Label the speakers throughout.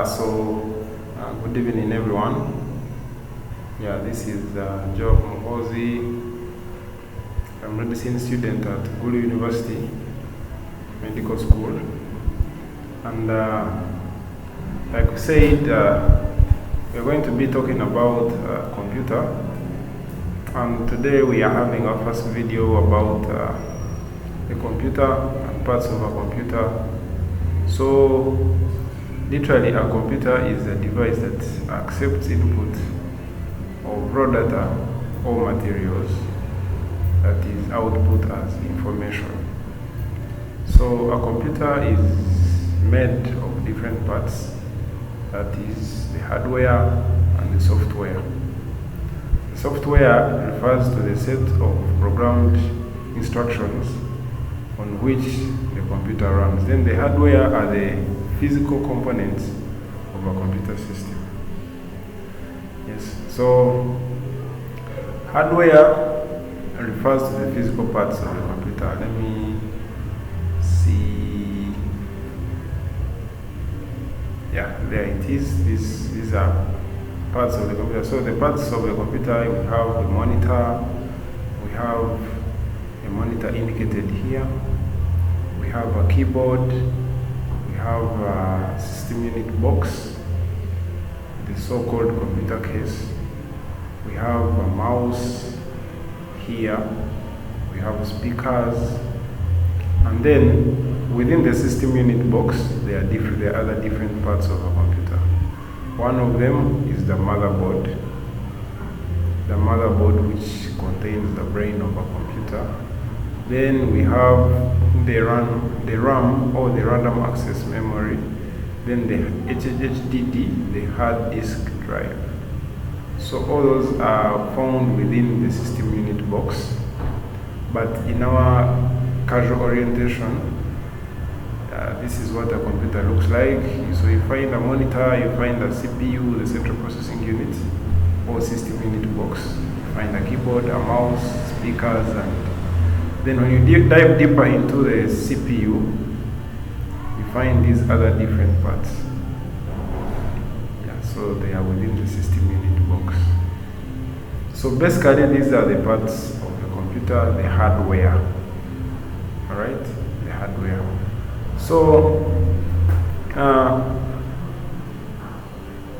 Speaker 1: Good evening, everyone. This is Joab Muhoozi. I'm a medicine student at Gulu University Medical School, and like we said, we're going to be talking about computer. And today we are having our first video about the computer and parts of a computer. So literally, a computer is a device that accepts input of raw data or materials that is output as information. So a computer is made of different parts, that is the hardware and the software. The software refers to the set of programmed instructions on which the computer runs. Then the hardware are the physical components of a computer system. Yes, so hardware refers to the physical parts of the computer. Let me see. There it is. These are parts of the computer. So the parts of the computer, we have the monitor. We have a monitor indicated here. We have a keyboard. We have a system unit box, the so-called computer case. We have a mouse here. We have speakers, and then within the system unit box, there are other different parts of a computer. One of them is the motherboard. The motherboard, which contains the brain of a computer. Then we have the RAM or the random access memory. Then the HDD, the hard disk drive. So all those are found within the system unit box. But in our casual orientation, this is what a computer looks like. So you find a monitor, you find a CPU, the central processing unit, or system unit box. You find a keyboard, a mouse, speakers, and then when you dive deeper into the CPU, you find these other different parts. So they are within the system unit box. So basically, these are the parts of the computer, the hardware. Alright, the hardware. So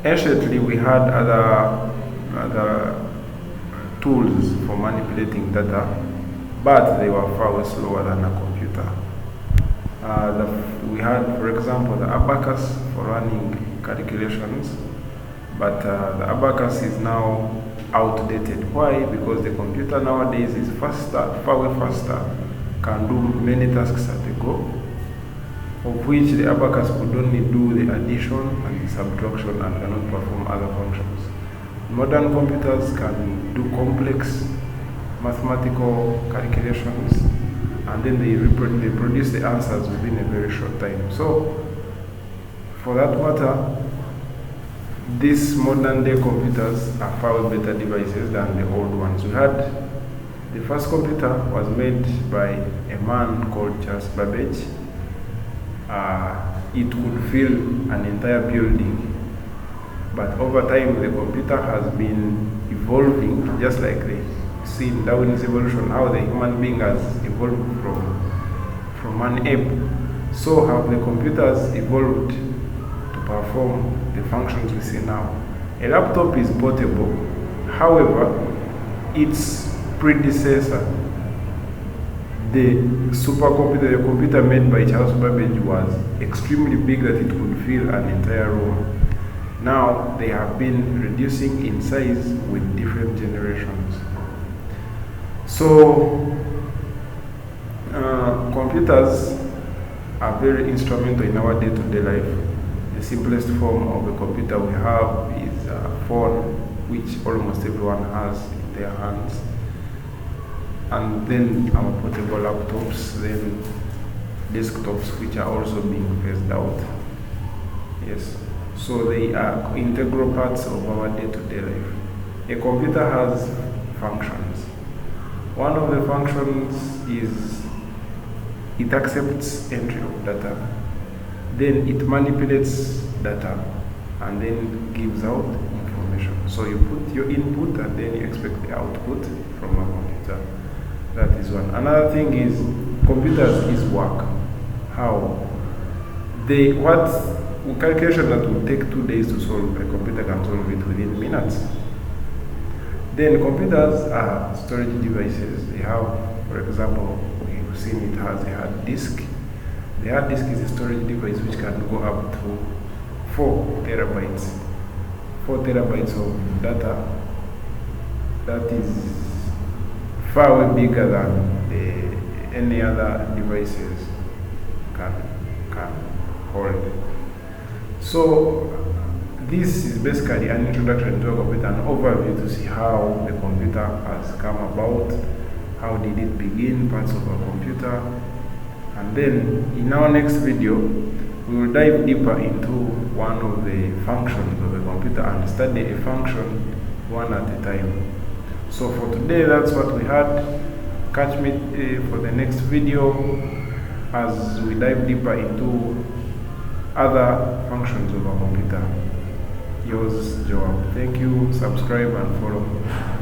Speaker 1: anciently, we had other tools for manipulating data, but they were far slower than a computer. We had, for example, the abacus for running calculations, but the abacus is now outdated. Why? Because the computer nowadays is faster, far faster, can do many tasks at a go, of which the abacus could only do the addition and the subtraction and cannot perform other functions. Modern computers can do complex mathematical calculations, and then they produce the answers within a very short time. So, for that matter, these modern day computers are far better devices than the old ones. We had the first computer was made by a man called Charles Babbage. It could fill an entire building. But over time, the computer has been evolving, just like the seen Darwin's evolution, how the human being has evolved from an ape. So have the computers evolved to perform the functions we see now. A laptop is portable. However, its predecessor, the supercomputer, the computer made by Charles Babbage, was extremely big that it could fill an entire room. Now they have been reducing in size with different generations. So computers are very instrumental in our day-to-day life. The simplest form of a computer we have is a phone, which almost everyone has in their hands. And then our portable laptops, then desktops, which are also being phased out. Yes, so they are integral parts of our day-to-day life. A computer has functions. One of the functions is it accepts entry of data. Then it manipulates data. and then gives out information. So you put your input and then you expect the output from a computer. That is one. Another thing is computers is work. How? What calculation that will take 2 days to solve, a computer can solve it within minutes. Then computers are storage devices. They have, for example, we've seen it has a hard disk. The hard disk is a storage device which can go up to 4 terabytes. 4 terabytes of data. That is far way bigger than any other devices can hold. So this is basically an introduction to a computer, an overview to see how the computer has come about, how did it begin, parts of a computer, and then in our next video we will dive deeper into one of the functions of a computer and study a function one at a time. So for today, that's what we had. Catch me for the next video as we dive deeper into other functions of a computer. Yours, Joab. Thank you. Subscribe and follow.